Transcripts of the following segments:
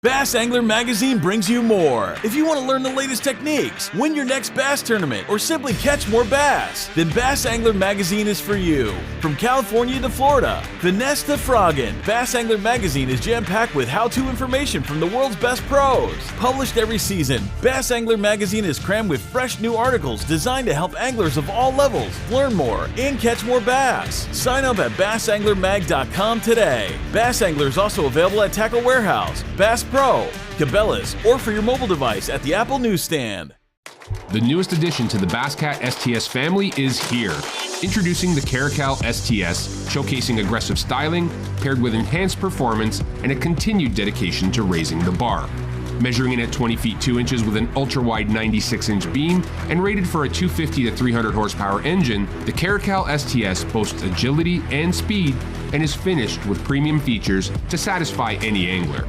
Bass Angler Magazine brings you more. If you want to learn the latest techniques, win your next bass tournament, or simply catch more bass, then Bass Angler Magazine is for you. From California to Florida, finesse to frogging, Bass Angler Magazine is jam-packed with how-to information from the world's best pros. Published every season, Bass Angler Magazine is crammed with fresh new articles designed to help anglers of all levels learn more and catch more bass. Sign up at bassanglermag.com today. Bass Angler is also available at Tackle Warehouse, Bass Pro, Cabela's, or for your mobile device at the Apple newsstand. The newest addition to the Basscat STS family is here. Introducing the Caracal STS, showcasing aggressive styling, paired with enhanced performance and a continued dedication to raising the bar. Measuring in at 20 feet 2 inches with an ultra-wide 96-inch beam and rated for a 250 to 300 horsepower engine, the Caracal STS boasts agility and speed and is finished with premium features to satisfy any angler.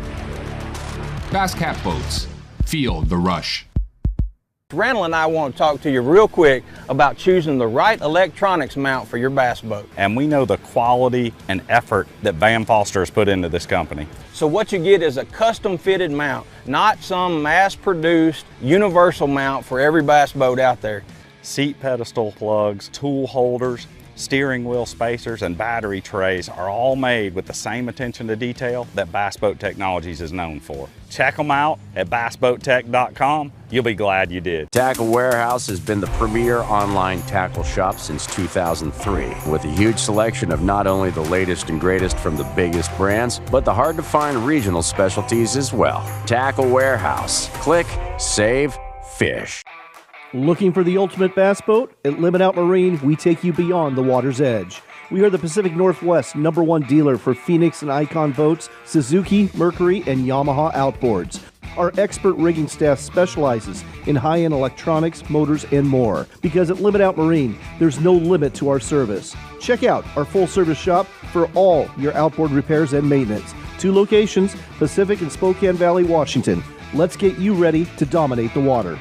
Basscat Boats. Feel the rush. Randall and I want to talk to you real quick about choosing the right electronics mount for your bass boat. And we know the quality and effort that Van Foster has put into this company. So what you get is a custom fitted mount, not some mass-produced universal mount for every bass boat out there. Seat pedestal plugs, tool holders, steering wheel spacers, and battery trays are all made with the same attention to detail that Bass Boat Technologies is known for. Check them out at bassboattech.com. You'll be glad you did. Tackle Warehouse has been the premier online tackle shop since 2003, with a huge selection of not only the latest and greatest from the biggest brands, but the hard-to-find regional specialties as well. Tackle Warehouse. Click, save, fish. Looking for the ultimate bass boat? At Limit Out Marine, we take you beyond the water's edge. We are the Pacific Northwest #1 dealer for Phoenix and Icon boats, Suzuki, Mercury, and Yamaha outboards. Our expert rigging staff specializes in high-end electronics, motors, and more. Because at Limit Out Marine, there's no limit to our service. Check out our full-service shop for all your outboard repairs and maintenance. 2 locations, Pacific and Spokane Valley, Washington. Let's get you ready to dominate the water.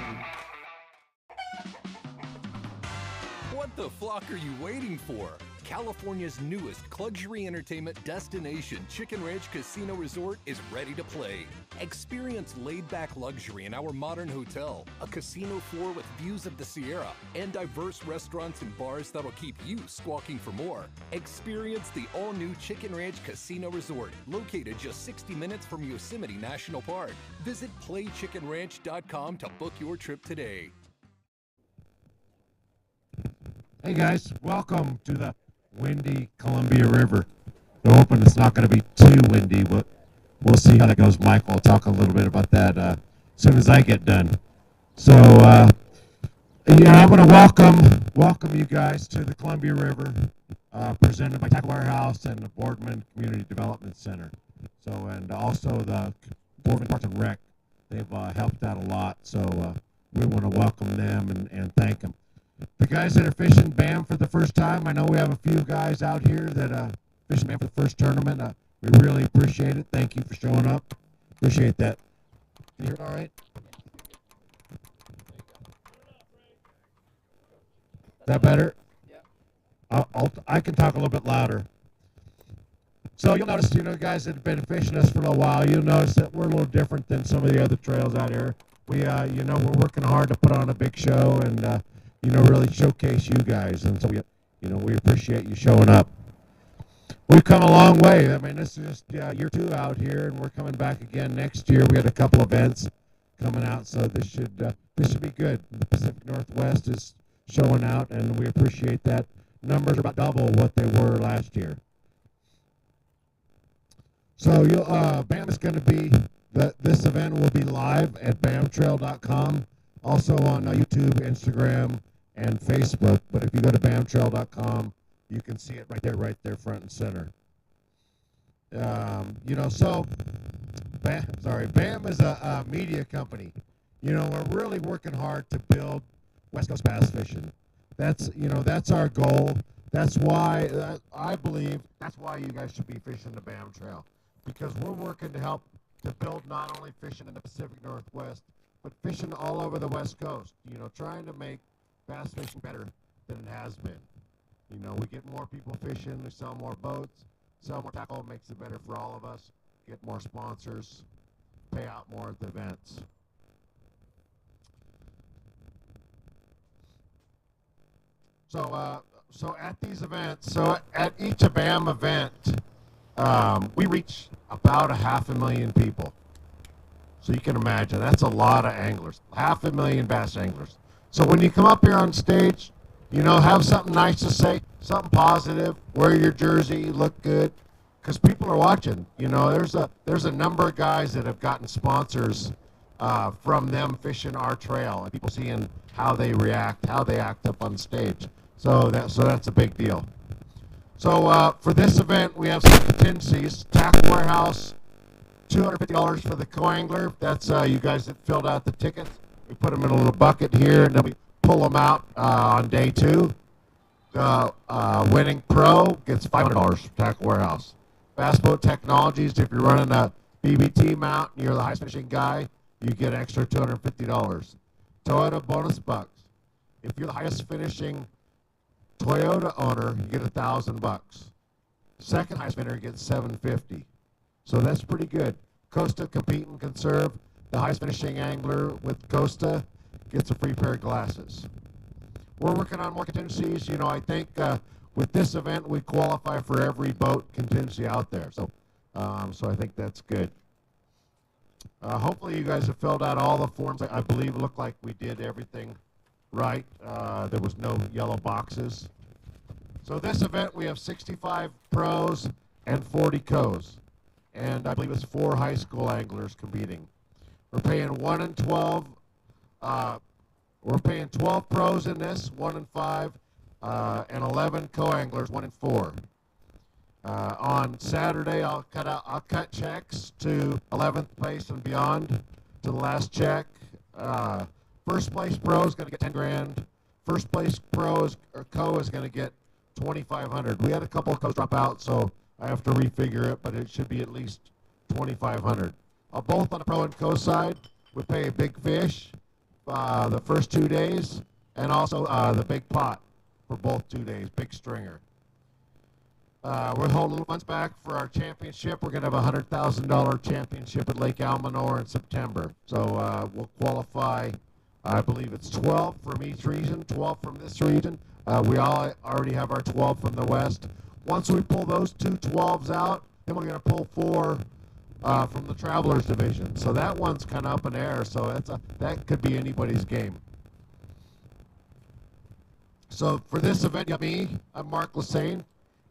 What the flock are you waiting for? California's newest luxury entertainment destination, Chicken Ranch Casino Resort, is ready to play. Experience laid-back luxury in our modern hotel, a casino floor with views of the Sierra, and diverse restaurants and bars that'll keep you squawking for more. Experience the all-new Chicken Ranch Casino Resort, located just 60 minutes from Yosemite National Park. Visit playchickenranch.com to book your trip today. Hey guys, welcome to the windy Columbia River. We're hoping it's not going to be too windy, but we'll see how that goes. Mike will talk a little bit about that as soon as I get done. So, I want to welcome you guys to the Columbia River, presented by Tackle Warehouse and the Boardman Community Development Center. So, and also the Boardman Parks and Rec. They've helped out a lot, so we want to welcome them and thank them. The guys that are fishing BAM for the first time, I know we have a few guys out here that fishing BAM for the first tournament. We really appreciate it. Thank you for showing up. Appreciate that. Can you hear it all right? Is that better? Yeah. I can talk a little bit louder. So you'll notice, guys that have been fishing us for a while, you'll notice that we're a little different than some of the other trails out here. We, we're working hard to put on a big show and, really showcase you guys, and so we appreciate you showing up. We've come a long way. I mean, this is just year 2 out here, and we're coming back again next year. We had a couple events coming out, so this should be good. The Pacific Northwest is showing out, and we appreciate that. Numbers are about double what they were last year. So BAM is going to be this event will be live at bamtrail.com, also on YouTube, Instagram, and Facebook. But if you go to bamtrail.com, you can see it right there, front and center. BAM is a media company. We're really working hard to build West Coast bass fishing. That's our goal. That's why I believe that's why you guys should be fishing the BAM Trail, because we're working to help to build not only fishing in the Pacific Northwest, but fishing all over the West Coast, trying to make bass fishing better than it has been. We get more people fishing, we sell more boats, sell more tackle, makes it better for all of us, get more sponsors. pay out more at the events. So at these events, at each ABAM event, we reach about 500,000 people. So you can imagine, that's a lot of anglers, 500,000 bass anglers. So when you come up here on stage, you know, have something nice to say, something positive, wear your jersey, look good, because people are watching. You know, there's a number of guys that have gotten sponsors from them fishing our trail, and people seeing how they react, how they act up on stage. So that's a big deal. So for this event, we have some contingencies. Tackle Warehouse, $250 for the co-angler. That's you guys that filled out the tickets. We put them in a little bucket here, and then we pull them out on day 2. The winning pro gets $500 for Tackle Warehouse. Bass Boat Technologies, if you're running a BBT mount and you're the highest finishing guy, you get an extra $250. Toyota bonus bucks. If you're the highest finishing Toyota owner, you get $1,000. Second highest finisher gets $750. So that's pretty good. Costa Compete and Conserve. The highest finishing angler with Costa gets a free pair of glasses. We're working on more contingencies. You know, I think with this event we qualify for every boat contingency out there. So I think that's good. Hopefully you guys have filled out all the forms. I believe it looked like we did everything right. There was no yellow boxes. So this event we have 65 pros and 40 co's. And I believe it's 4 high school anglers competing. We're paying 1 and 12. We're paying 12 pros in this, 1 and 5, and 11 co-anglers, 1 and 4. On Saturday, I'll cut checks to 11th place and beyond to the last check. First place pro is going to get 10 grand. First place pro or co is going to get 2,500. We had a couple of co's drop out, so I have to refigure it, but it should be at least 2,500. Both on the pro and co side, we pay a big fish the first 2 days, and also the big pot for both 2 days, big stringer. We'll hold a little funds back for our championship. We're going to have a $100,000 championship at Lake Almanor in September. So we'll qualify, I believe it's 12 from each region, 12 from this region. We all already have our 12 from the west. Once we pull those 2 12s out, then we're going to pull 4 from the Travelers division. So that one's kind of up in the air, so that could be anybody's game. So for this event, you got me. I'm Mark Lassane.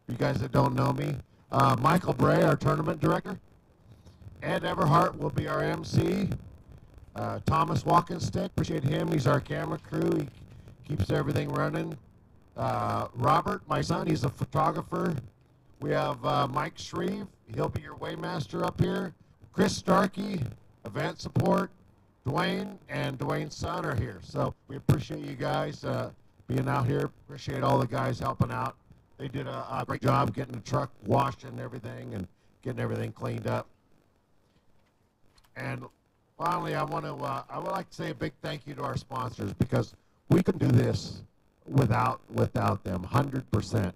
For you guys that don't know me. Michael Bray, our tournament director. Ed Everhart will be our MC. Thomas Walkenstick, appreciate him. He's our camera crew. He keeps everything running. Robert, my son, he's a photographer. We have Mike Shreve. He'll be your weighmaster up here. Chris Starkey, event support. Dwayne and Dwayne's son are here. So we appreciate you guys being out here. Appreciate all the guys helping out. They did a great job getting the truck washed and everything and getting everything cleaned up. And finally, I would like to say a big thank you to our sponsors, because we couldn't do this without them, 100%.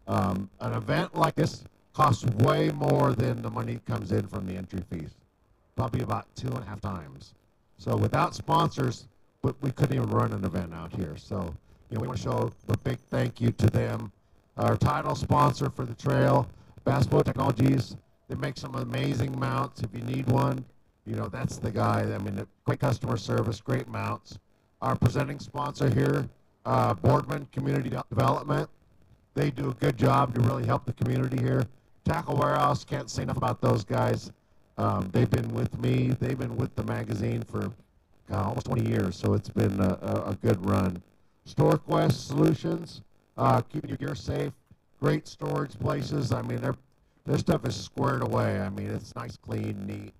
An event like this costs way more than the money that comes in from the entry fees, probably about 2.5 times. So without sponsors, we couldn't even run an event out here. So we want to show a big thank you to them. Our title sponsor for the trail, Bass Boat Technologies. They make some amazing mounts. If you need one, that's the guy. I mean, great customer service, great mounts. Our presenting sponsor here, Boardman Community Development. They do a good job to really help the community here. Tackle Warehouse, can't say enough about those guys. They've been with me. They've been with the magazine for almost 20 years, so it's been a good run. StoreQuest Solutions, keeping your gear safe. Great storage places. I mean, their stuff is squared away. I mean, it's nice, clean, neat.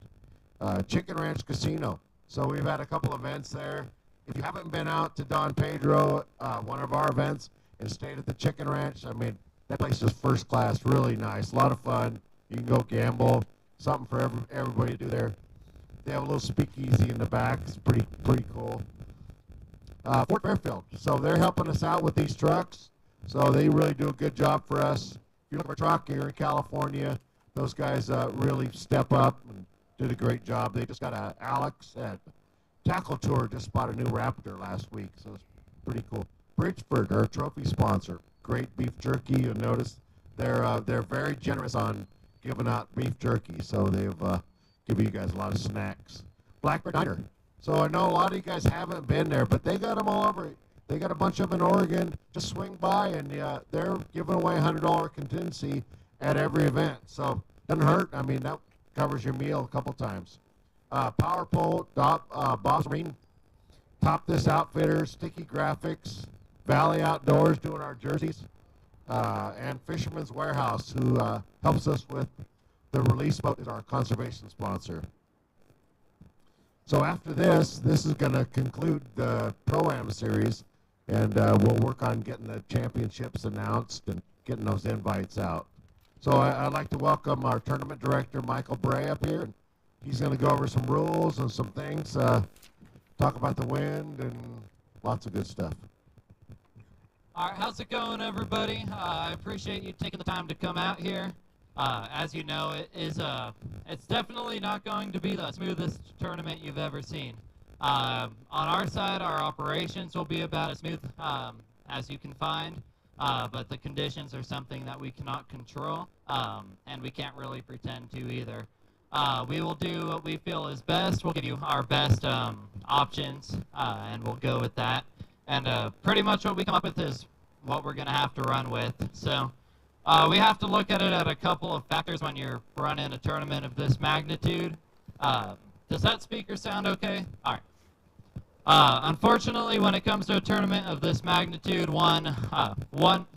Chicken Ranch Casino. So we've had a couple events there. If you haven't been out to Don Pedro, one of our events, and stayed at the Chicken Ranch, I mean, that place is first class, really nice, a lot of fun. You can go gamble, something for everybody to do there. They have a little speakeasy in the back. It's pretty cool. Fort Fairfield. So they're helping us out with these trucks. So they really do a good job for us. If you're looking for a truck here in California, those guys really step up and did a great job. They just got Alex at Tackle Tour just bought a new Raptor last week, so it's pretty cool. Bridgeford, our trophy sponsor, great beef jerky. You'll notice they're very generous on giving out beef jerky, so they've given you guys a lot of snacks. Blackbird Diner. So I know a lot of you guys haven't been there, but they got them all over. They got a bunch of them in Oregon. Just swing by, and they're giving away $100 contingency at every event. So doesn't hurt. I mean, that covers your meal a couple times. Power Pole, Bob's Marine, Top This Outfitters, Sticky Graphics, Valley Outdoors doing our jerseys, and Fisherman's Warehouse, who helps us with the release boat, is our conservation sponsor. So after this is going to conclude the Pro-Am series, and we'll work on getting the championships announced and getting those invites out. So I'd like to welcome our tournament director, Michael Bray, up here. He's going to go over some rules and some things, talk about the wind and lots of good stuff. All right, how's it going, everybody? I appreciate you taking the time to come out here. As you know, it's definitely not going to be the smoothest tournament you've ever seen. On our side, our operations will be about as smooth as you can find, but the conditions are something that we cannot control, and we can't really pretend to either. We will do what we feel is best. We'll give you our best options, and we'll go with that. And pretty much what we come up with is what we're going to have to run with. So we have to look at it at a couple of factors when you're running a tournament of this magnitude. Does that speaker sound okay? All right. Unfortunately, when it comes to a tournament of this magnitude, one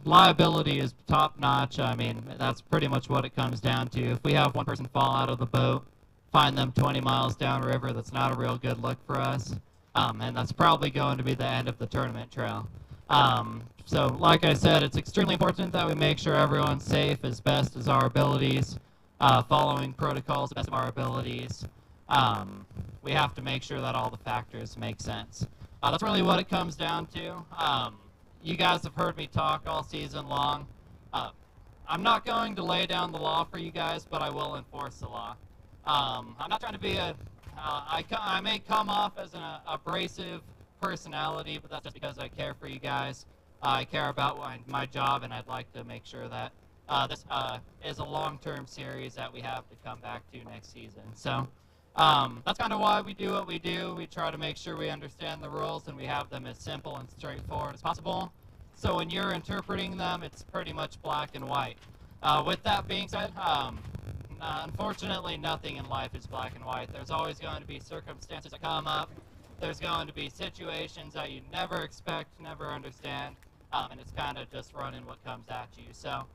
liability is top notch. I mean, that's pretty much what it comes down to. If we have one person fall out of the boat, find them 20 miles downriver, that's not a real good look for us. And that's probably going to be the end of the tournament trail. So like I said, it's extremely important that we make sure everyone's safe as best as our abilities, following protocols as best of our abilities. We have to make sure that all the factors make sense. That's really what it comes down to. You guys have heard me talk all season long. I'm not going to lay down the law for you guys, but I will enforce the law. I'm not trying to be I may come off as an abrasive personality, but that's just because I care for you guys. I care about my job, and I'd like to make sure that this is a long-term series that we have to come back to next season. So that's kind of why we do what we do. We try to make sure we understand the rules and we have them as simple and straightforward as possible. So when you're interpreting them, it's pretty much black and white. With that being said, unfortunately, nothing in life is black and white. There's always going to be circumstances that come up. There's going to be situations that you never expect, never understand, and it's kind of just running what comes at you. So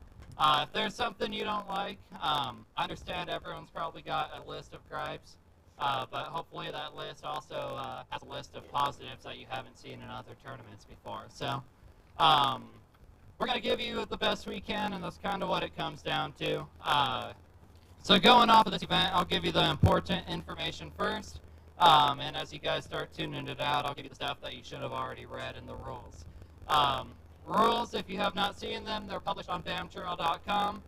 if there's something you don't like, I understand everyone's probably got a list of gripes, but hopefully that list also has a list of positives that you haven't seen in other tournaments before. So we're going to give you the best we can, and that's kind of what it comes down to. So going off of this event, I'll give you the important information first. And as you guys start tuning it out, I'll give you the stuff that you should have already read in the rules. Rules, if you have not seen them, they're published on BAMTrail.com.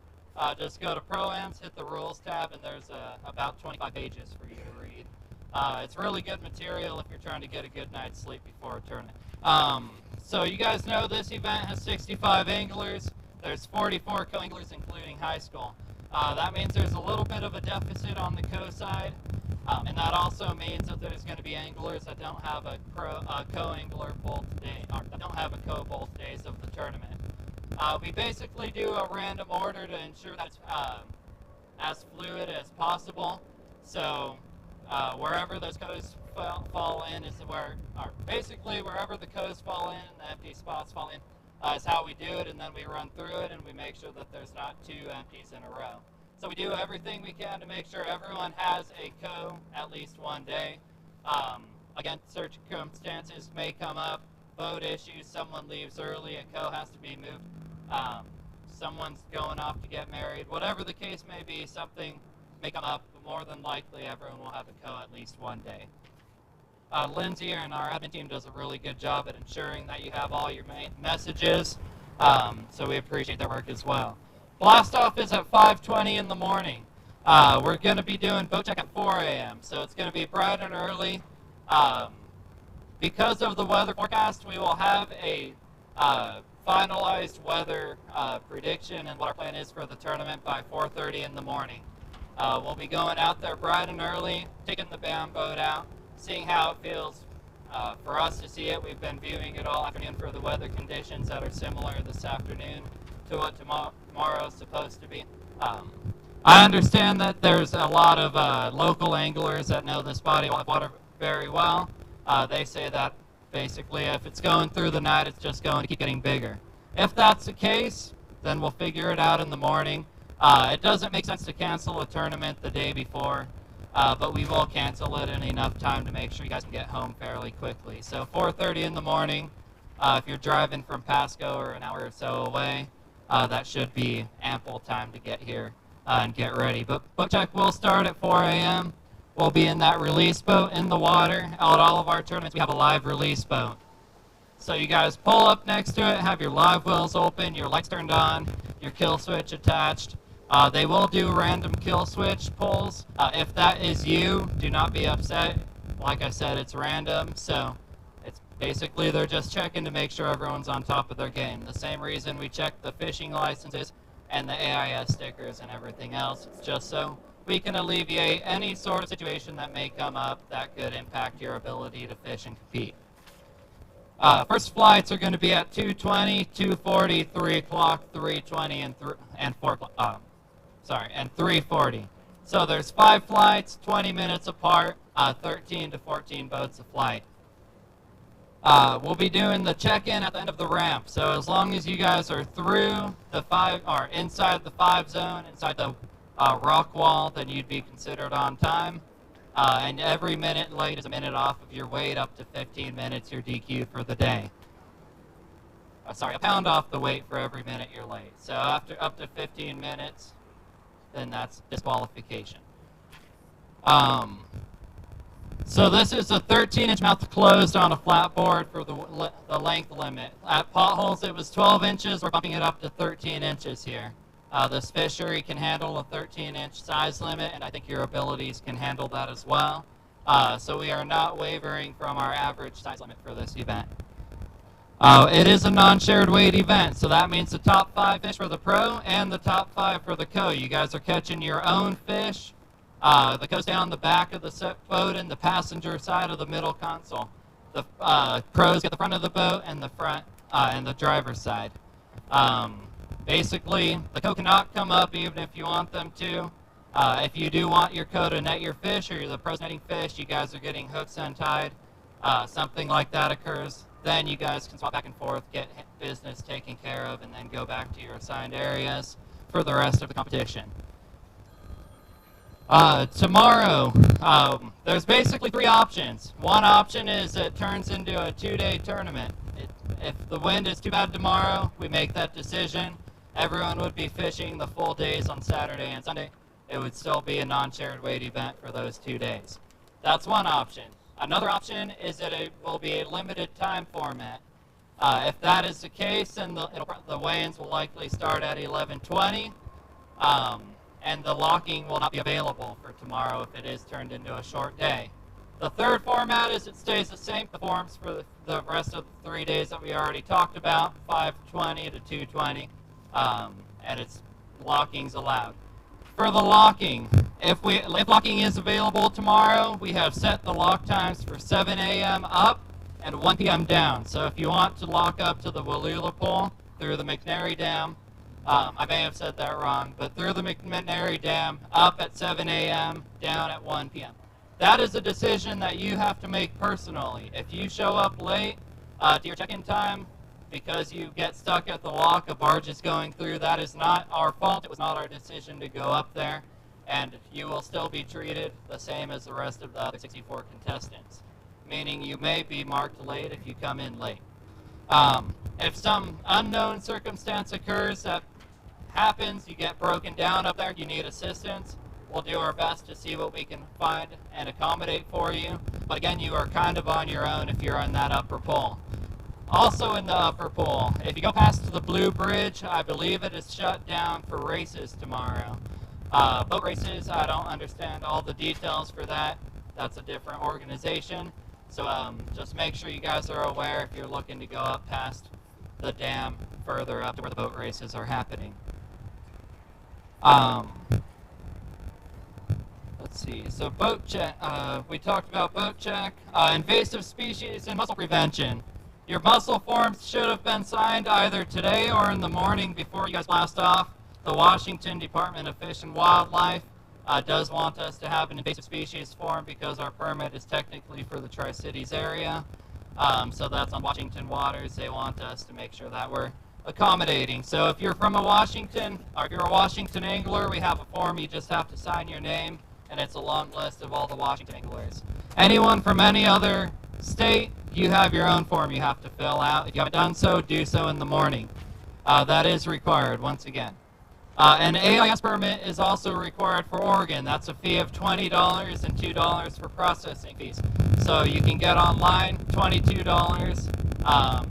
Just go to Pro-Ams, hit the Rules tab, and there's about 25 pages for you to read. It's really good material if you're trying to get a good night's sleep before a tournament. So you guys know this event has 65 anglers. There's 44 co-anglers, including high school. That means there's a little bit of a deficit on the co-side. And that also means that there's going to be anglers that don't have a co-angler both days, or that don't have a co both days of the tournament. We basically do a random order to ensure that it's as fluid as possible. So wherever those co's fall in is where, or basically wherever the co's fall in and the empty spots fall in is how we do it, and then we run through it and we make sure that there's not two empties in a row. So we do everything we can to make sure everyone has a co at least one day. Again, circumstances may come up, boat issues, someone leaves early, a co has to be moved, someone's going off to get married, whatever the case may be, something may come up, but more than likely everyone will have a co at least one day. Lindsay and our admin team does a really good job at ensuring that you have all your main messages, so we appreciate their work as well. Blast off is at 5:20 in the morning. We're going to be doing boat check at 4 a.m., so it's going to be bright and early. Because of the weather forecast, we will have a finalized weather prediction and what our plan is for the tournament by 4:30 in the morning. We'll be going out there bright and early, taking the band boat out, seeing how it feels for us to see it. We've been viewing it all afternoon for the weather conditions that are similar this afternoon to what tomorrow is supposed to be. I understand that there's a lot of local anglers that know this body of water very well. They say that basically if it's going through the night, it's just going to keep getting bigger. If that's the case, then we'll figure it out in the morning. It doesn't make sense to cancel a tournament the day before, but we will cancel it in enough time to make sure you guys can get home fairly quickly. So 4:30 in the morning, if you're driving from Pasco or an hour or so away, that should be ample time to get here and get ready. But boat check will start at 4 a.m. We'll be in that release boat in the water. At all of our tournaments, we have a live release boat. So you guys pull up next to it, have your live wells open, your lights turned on, your kill switch attached. They will do random kill switch pulls. If that is you, do not be upset. Like I said, it's random, so it's basically they're just checking to make sure everyone's on top of their game. The same reason we check the fishing licenses and the AIS stickers and everything else. It's just so we can alleviate any sort of situation that may come up that could impact your ability to fish and compete. First flights are going to be at 2:20, 2:40, 3 o'clock, 3:20, and 4 o'clock. And 3:40. So there's 5 flights, 20 minutes apart, 13 to 14 boats a flight. We'll be doing the check-in at the end of the ramp. So as long as you guys are through the 5, or inside the 5 zone, inside the rock wall, then you'd be considered on time. And every minute late is a minute off of your weight. Up to 15 minutes, you're DQ'd for the day. A pound off the weight for every minute you're late. So after up to 15 minutes, then that's disqualification. So this is a 13-inch mouth closed on a flat board for the length limit. At Potholes, it was 12 inches. We're bumping it up to 13 inches here. This fishery can handle a 13-inch size limit, and I think your abilities can handle that as well. So we are not wavering from our average size limit for this event. It is a non-shared weight event, so that means the top 5 fish for the pro and the top 5 for the co. You guys are catching your own fish. That goes down the back of the boat and the passenger side of the middle console. The pros get the front of the boat and the front and the driver's side. Basically, the co cannot come up even if you want them to. If you do want your co to net your fish, or the pros netting fish, you guys are getting hooks untied, something like that occurs, then you guys can swap back and forth, get business taken care of, and then go back to your assigned areas for the rest of the competition. Tomorrow, there's basically 3 options. One option is it turns into a 2-day tournament. If the wind is too bad tomorrow, we make that decision. Everyone would be fishing the full days on Saturday and Sunday. It would still be a non-shared weight event for those 2 days. That's one option. Another option is that it will be a limited time format. If that is the case, then the weigh-ins will likely start at 11:20. And the locking will not be available for tomorrow if it is turned into a short day. The third format is it stays the same. The forms for the rest of the 3 days that we already talked about, 5:20 to 2:20, and it's locking's allowed. For the locking, if locking is available tomorrow, we have set the lock times for 7 a.m. up and 1 p.m. down. So if you want to lock up to the Wallula Pool through the McNary Dam, I may have said that wrong, but through the McNary Dam, up at 7 a.m., down at 1 p.m. That is a decision that you have to make personally. If you show up late to your check-in time because you get stuck at the lock, a barge is going through, that is not our fault. It was not our decision to go up there, and you will still be treated the same as the rest of the other 64 contestants, meaning you may be marked late if you come in late. If some unknown circumstance occurs that happens, you get broken down up there, you need assistance, we'll do our best to see what we can find and accommodate for you. But again, you are kind of on your own if you're on that upper pool. Also in the upper pool, if you go past the Blue Bridge, I believe it is shut down for races tomorrow. Boat races, I don't understand all the details for that. That's a different organization. So just make sure you guys are aware if you're looking to go up past the dam further up to where the boat races are happening. Let's see, so boat check, we talked about boat check, invasive species and mussel prevention. Your mussel forms should have been signed either today or in the morning before you guys blast off. The Washington Department of Fish and Wildlife does want us to have an invasive species form because our permit is technically for the Tri-Cities area. So that's on Washington waters. They want us to make sure that we're accommodating. So if you're from a Washington, or if you're a Washington angler, we have a form. You just have to sign your name, and it's a long list of all the Washington anglers. Anyone from any other state, you have your own form you have to fill out. If you haven't done so, do so in the morning. That is required, once again. An AIS permit is also required for Oregon. That's a fee of $20 and $2 for processing fees. So you can get online, $22.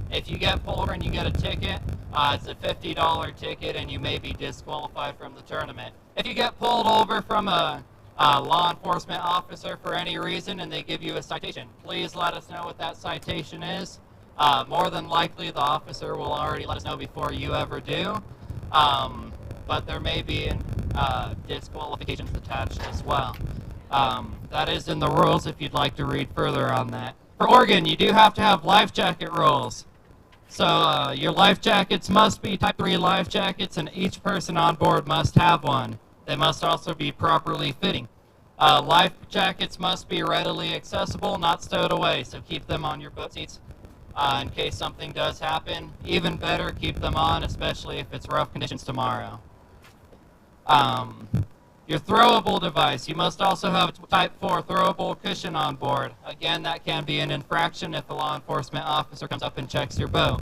If you get pulled over and you get a ticket, it's a $50 ticket and you may be disqualified from the tournament. If you get pulled over from a law enforcement officer for any reason and they give you a citation, please let us know what that citation is. More than likely the officer will already let us know before you ever do. But there may be disqualifications attached as well. That is in the rules if you'd like to read further on that. For Oregon, you do have to have life jacket rules. So your life jackets must be Type 3 life jackets, and each person on board must have one. They must also be properly fitting. Life jackets must be readily accessible, not stowed away, so keep them on your boat seats. In case something does happen. Even better, keep them on, especially if it's rough conditions tomorrow. Your throwable device, you must also have a Type 4 throwable cushion on board. Again, that can be an infraction if a law enforcement officer comes up and checks your boat.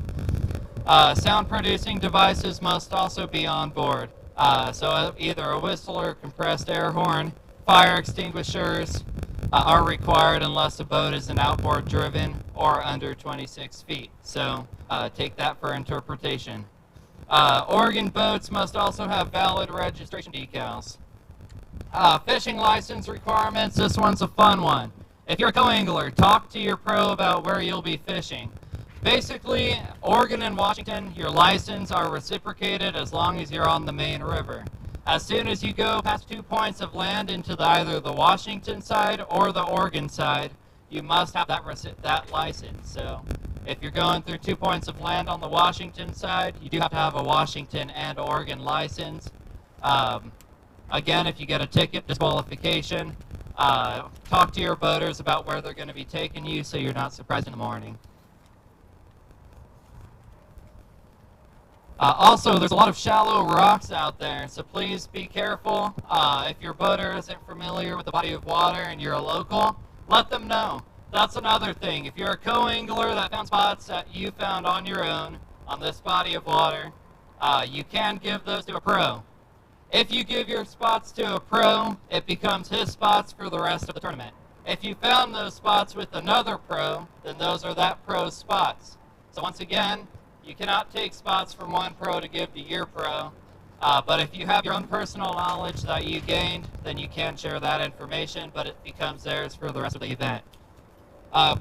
Sound producing devices must also be on board. So either a whistle or compressed air horn. Fire extinguishers are required unless the boat is an outboard driven or under 26 feet. So take that for interpretation. Oregon boats must also have valid registration decals. Fishing license requirements, this one's a fun one. If you're a co-angler, talk to your pro about where you'll be fishing. Basically, Oregon and Washington, your license are reciprocated as long as you're on the main river. As soon as you go past 2 points of land into either the Washington side or the Oregon side, you must have that license. So if you're going through 2 points of land on the Washington side, you do have to have a Washington and Oregon license. Again, if you get a ticket, disqualification, talk to your boaters about where they're going to be taking you so you're not surprised in the morning. Also, there's a lot of shallow rocks out there, so please be careful. If your boater isn't familiar with the body of water and you're a local, let them know. That's another thing. If you're a co-angler that found spots that you found on your own on this body of water, you can give those to a pro. If you give your spots to a pro, it becomes his spots for the rest of the tournament. If you found those spots with another pro, then those are that pro's spots. So once again, you cannot take spots from one pro to give to your pro, but if you have your own personal knowledge that you gained, then you can share that information, but it becomes theirs for the rest of the event.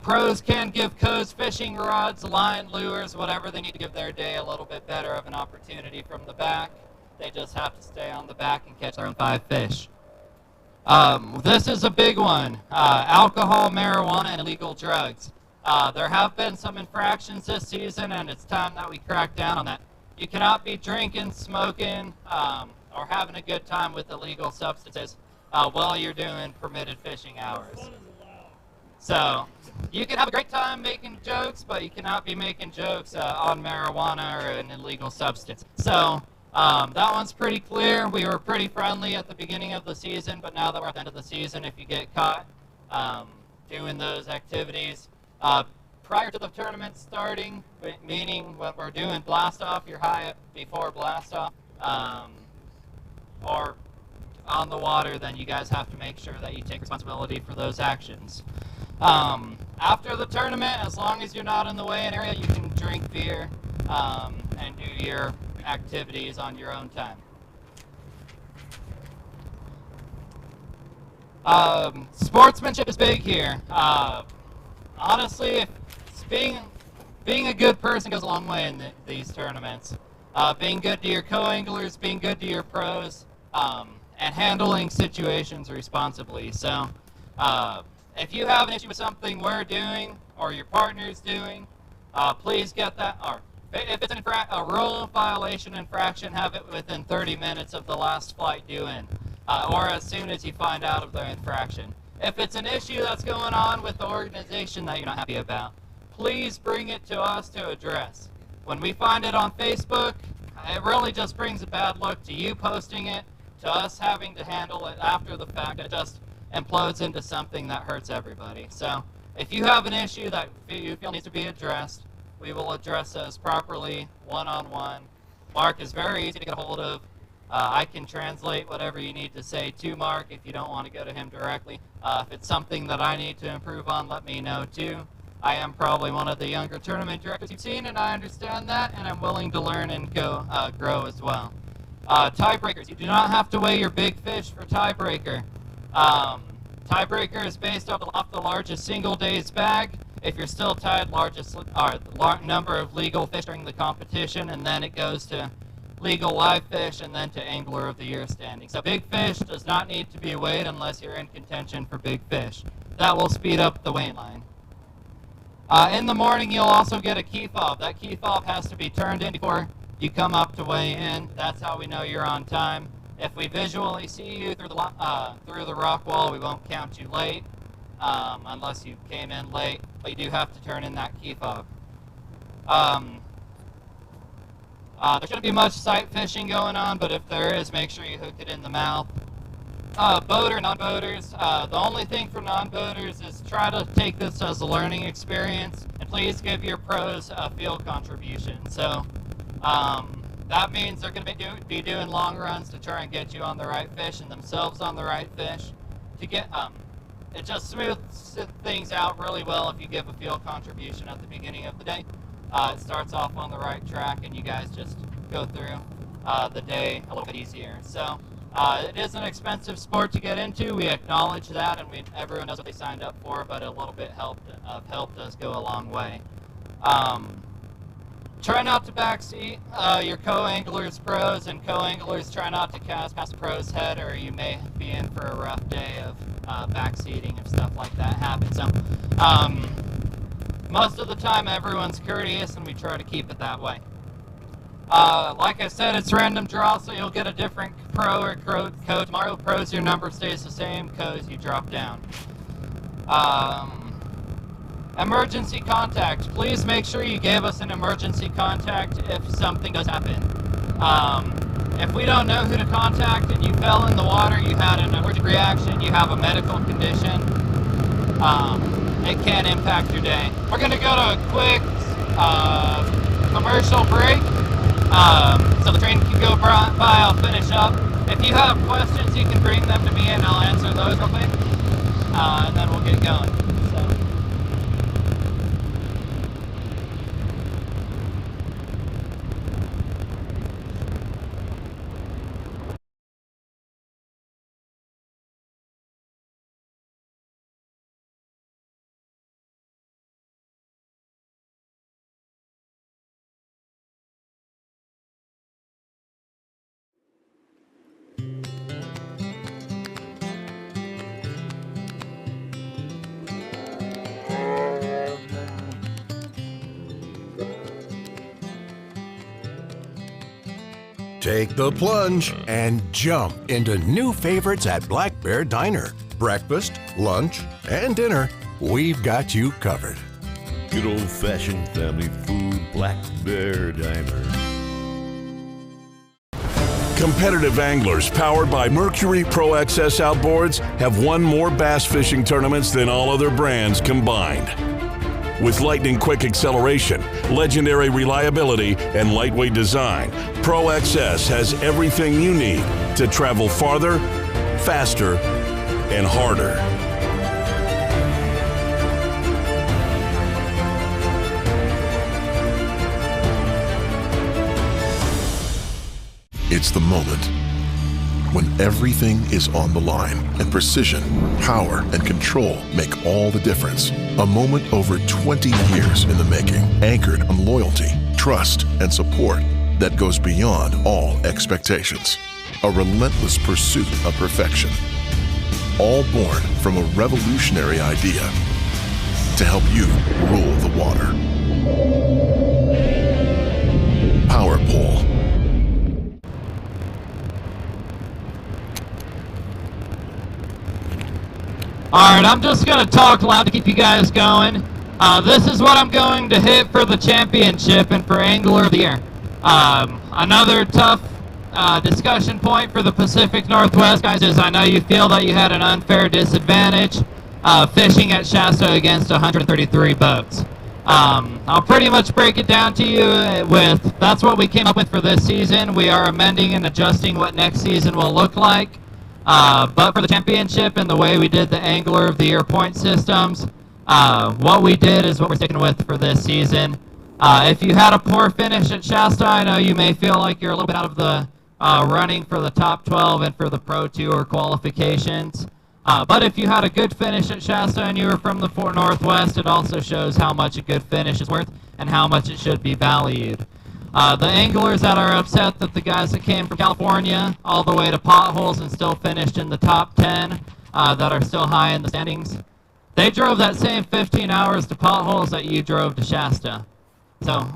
Pros can give codes, fishing rods, line, lures, whatever they need to give their day a little bit better of an opportunity from the back. They just have to stay on the back and catch their own 5 fish. This is a big one. Alcohol, marijuana, and illegal drugs. There have been some infractions this season, and it's time that we crack down on that. You cannot be drinking, smoking, or having a good time with illegal substances while you're doing permitted fishing hours. So you can have a great time making jokes, but you cannot be making jokes on marijuana or an illegal substance. So that one's pretty clear. We were pretty friendly at the beginning of the season, but now that we're at the end of the season, if you get caught doing those activities, prior to the tournament starting, meaning when we're doing blast off, you're high up before blast off, or on the water, then you guys have to make sure that you take responsibility for those actions. After the tournament, as long as you're not in the weigh-in area, you can drink beer and do your activities on your own time. Sportsmanship is big here. Honestly, if being a good person goes a long way in these tournaments. Being good to your co-anglers, being good to your pros, and handling situations responsibly. So if you have an issue with something we're doing or your partner's doing, please get that, or if it's a rule violation infraction, have it within 30 minutes of the last flight due in, or as soon as you find out of the infraction. If it's an issue that's going on with the organization that you're not happy about, please bring it to us to address. When we find it on Facebook, it really just brings a bad look to you posting it, to us having to handle it after the fact. It just implodes into something that hurts everybody. So if you have an issue that you feel needs to be addressed, we will address those properly, one-on-one. Mark is very easy to get a hold of. I can translate whatever you need to say to Mark if you don't want to go to him directly. If it's something that I need to improve on, let me know too. I am probably one of the younger tournament directors you've seen, and I understand that, and I'm willing to learn and grow as well. Tiebreakers. You do not have to weigh your big fish for tiebreaker. Tiebreaker is based off the largest single day's bag. If you're still tied, number of legal fish during the competition, and then it goes to legal live fish, and then to Angler of the Year standing. So big fish does not need to be weighed unless you're in contention for big fish. That will speed up the weighing line. In the morning, you'll also get a key fob. That key fob has to be turned in before you come up to weigh in. That's how we know you're on time. If we visually see you through the rock wall, we won't count you late, unless you came in late, but you do have to turn in that key fob. There shouldn't be much sight fishing going on, but if there is, make sure you hook it in the mouth. Boater, non-boaters, the only thing for non-boaters is try to take this as a learning experience, and please give your pros a field contribution. So that means they're going to be doing long runs to try and get you on the right fish and themselves on the right fish. To get it just smooths things out really well if you give a field contribution at the beginning of the day. It starts off on the right track, and you guys just go through the day a little bit easier. So it is an expensive sport to get into. We acknowledge that, and everyone knows what they signed up for, but a little bit of help does go a long way. Try not to backseat your co-anglers' pros, and co-anglers try not to cast past the pro's head, or you may be in for a rough day of backseating if stuff like that happens. So most of the time everyone's courteous, and we try to keep it that way. Like I said, it's random draw, so you'll get a different pro or co. Tomorrow, pros, your number stays the same, co's you drop down. Emergency contact. Please make sure you give us an emergency contact if something does happen. If we don't know who to contact and you fell in the water, you had an allergic reaction, you have a medical condition, it can impact your day. We're going to go to a quick commercial break. So the train can go by, I'll finish up. If you have questions, you can bring them to me and I'll answer those real quick. And then we'll get going. Take the plunge and jump into new favorites at Black Bear Diner. Breakfast, lunch, and dinner, we've got you covered. Good old-fashioned family food, Black Bear Diner. Competitive anglers powered by Mercury Pro XS outboards have won more bass fishing tournaments than all other brands combined. With lightning-quick acceleration, legendary reliability, and lightweight design, Pro XS has everything you need to travel farther, faster, and harder. It's the moment. when everything is on the line and precision, power, and control make all the difference. A moment over 20 years in the making, anchored on loyalty, trust, and support that goes beyond all expectations. A relentless pursuit of perfection. All born from a revolutionary idea to help you rule the water. Power Pole. Alright, I'm just going to talk loud to keep you guys going. This is what I'm going to hit for the championship and for Angler of the Year. Another tough discussion point for the Pacific Northwest guys is I know you feel that you had an unfair disadvantage fishing at Shasta against 133 boats. I'll pretty much break it down to you with that's what we came up with for this season. We are amending and adjusting what next season will look like. But for the championship and the way we did the Angler of the Year point systems, what we did is what we're sticking with for this season. If you had a poor finish at Shasta, I know you may feel like you're a little bit out of the running for the top 12 and for the Pro Tour qualifications. But if you had a good finish at Shasta and you were from the Fort Northwest, it also shows how much a good finish is worth and how much it should be valued. The anglers that are upset that the guys that came from California all the way to Potholes and still finished in the top 10 that are still high in the standings, they drove that same 15 hours to Potholes that you drove to Shasta. So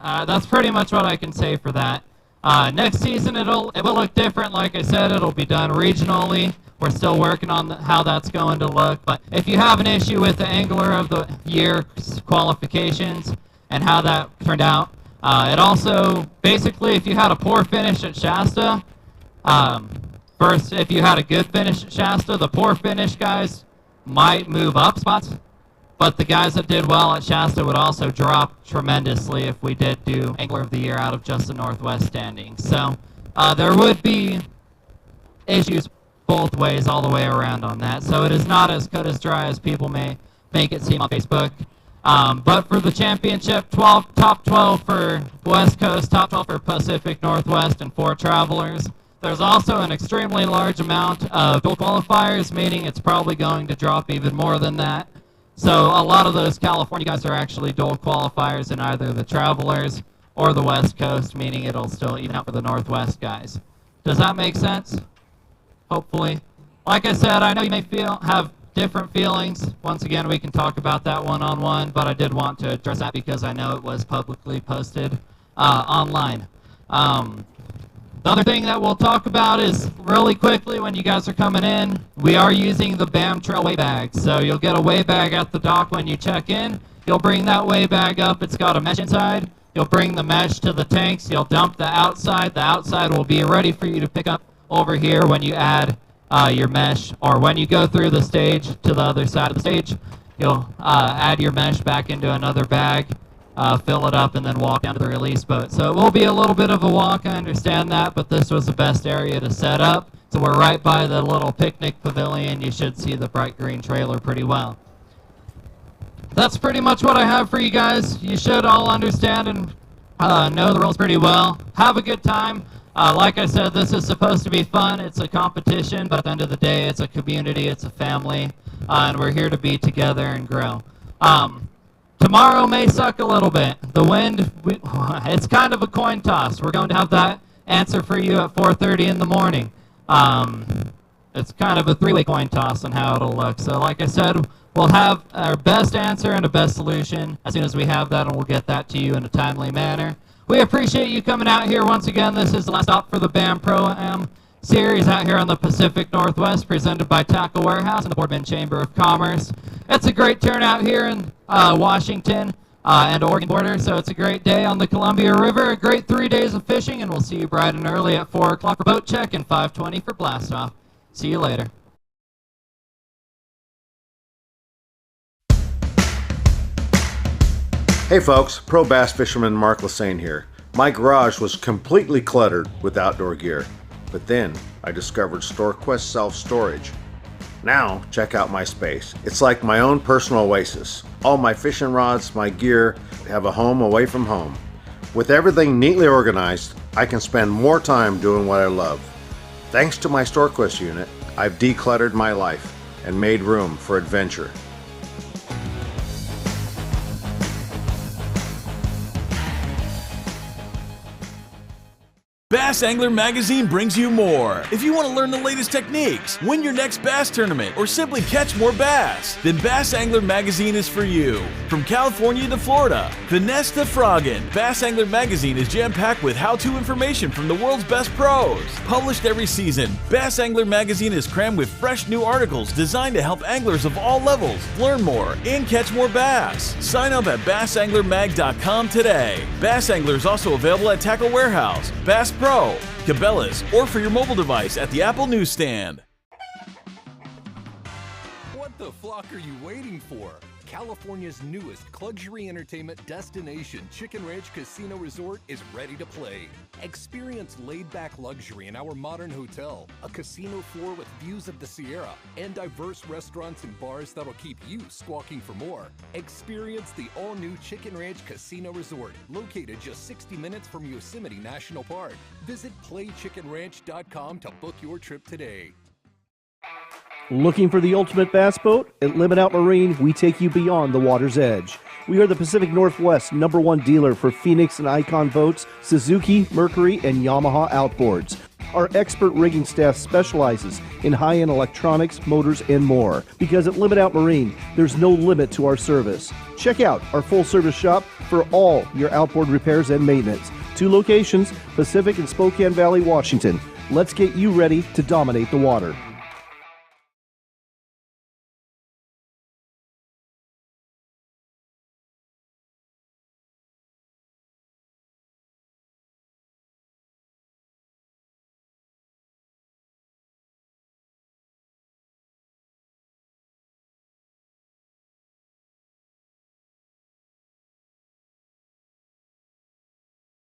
that's pretty much what I can say for that. Next season it will look different. Like I said, it'll be done regionally. We're still working on how that's going to look. But if you have an issue with the Angler of the Year qualifications and how that turned out, it also, basically, if you had a poor finish at Shasta, first, if you had a good finish at Shasta, the poor finish guys might move up spots, but the guys that did well at Shasta would also drop tremendously if we did do Angler of the Year out of just the Northwest standings. So there would be issues both ways, all the way around on that. So it is not as cut as dry as people may make it seem on Facebook. But for the championship, top 12 for West Coast, top 12 for Pacific Northwest, and 4 travelers. There's also an extremely large amount of dual qualifiers, meaning it's probably going to drop even more than that. So a lot of those California guys are actually dual qualifiers in either the travelers or the West Coast, meaning it'll still even out for the Northwest guys. Does that make sense? Hopefully. Like I said, I know you may have different feelings. Once again, we can talk about that one-on-one, but I did want to address that because I know it was publicly posted online. The other thing that we'll talk about is really quickly when you guys are coming in, we are using the BAM Trail weigh bag. So you'll get a weigh bag at the dock when you check in. You'll bring that weigh bag up. It's got a mesh inside. You'll bring the mesh to the tanks. You'll dump the outside. The outside will be ready for you to pick up over here when you add your mesh, or when you go through the stage to the other side of the stage, you'll add your mesh back into another bag, fill it up, and then walk down to the release boat. So it will be a little bit of a walk, I understand that, but this was the best area to set up. So we're right by the little picnic pavilion. You should see the bright green trailer pretty well. That's pretty much what I have for you guys. You should all understand and know the rules pretty well. Have a good time. Like I said, this is supposed to be fun. It's a competition, but at the end of the day, it's a community, it's a family, and we're here to be together and grow. Tomorrow may suck a little bit. The wind, it's kind of a coin toss. We're going to have that answer for you at 4:30 in the morning. It's kind of a 3-way coin toss on how it'll look. So like I said, we'll have our best answer and a best solution as soon as we have that, and we'll get that to you in a timely manner. We appreciate you coming out here once again. This is the last stop for the BAM Pro-Am series out here on the Pacific Northwest, presented by Tackle Warehouse and the Boardman Chamber of Commerce. It's a great turnout here in Washington and Oregon border, so it's a great day on the Columbia River, a great 3 days of fishing, and we'll see you bright and early at 4 o'clock for boat check and 5:20 for blast off. See you later. Hey folks, Pro Bass Fisherman Mark Lassane here. My garage was completely cluttered with outdoor gear, but then I discovered StoreQuest Self-Storage. Now, check out my space. It's like my own personal oasis. All my fishing rods, my gear, have a home away from home. With everything neatly organized, I can spend more time doing what I love. Thanks to my StoreQuest unit, I've decluttered my life and made room for adventure. Bass Angler Magazine brings you more. If you want to learn the latest techniques, win your next bass tournament, or simply catch more bass, then Bass Angler Magazine is for you. From California to Florida, finesse to frogging, Bass Angler Magazine is jam-packed with how-to information from the world's best pros. Published every season, Bass Angler Magazine is crammed with fresh new articles designed to help anglers of all levels learn more and catch more bass. Sign up at bassanglermag.com today. Bass Angler is also available at Tackle Warehouse, Bass Pro, Cabela's, or for your mobile device at the Apple newsstand. What the flock are you waiting for? California's newest luxury entertainment destination, Chicken Ranch Casino Resort, is ready to play. Experience laid-back luxury in our modern hotel, a casino floor with views of the Sierra, and diverse restaurants and bars that'll keep you squawking for more. Experience the all-new Chicken Ranch Casino Resort, located just 60 minutes from Yosemite National Park. Visit playchickenranch.com to book your trip today. Looking for the ultimate bass boat? At Limit Out Marine, we take you beyond the water's edge. We are the Pacific Northwest #1 dealer for Phoenix and Icon boats, Suzuki, Mercury, and Yamaha outboards. Our expert rigging staff specializes in high-end electronics, motors, and more. Because at Limit Out Marine, there's no limit to our service. Check out our full-service shop for all your outboard repairs and maintenance. 2 locations, Pacific and Spokane Valley, Washington. Let's get you ready to dominate the water.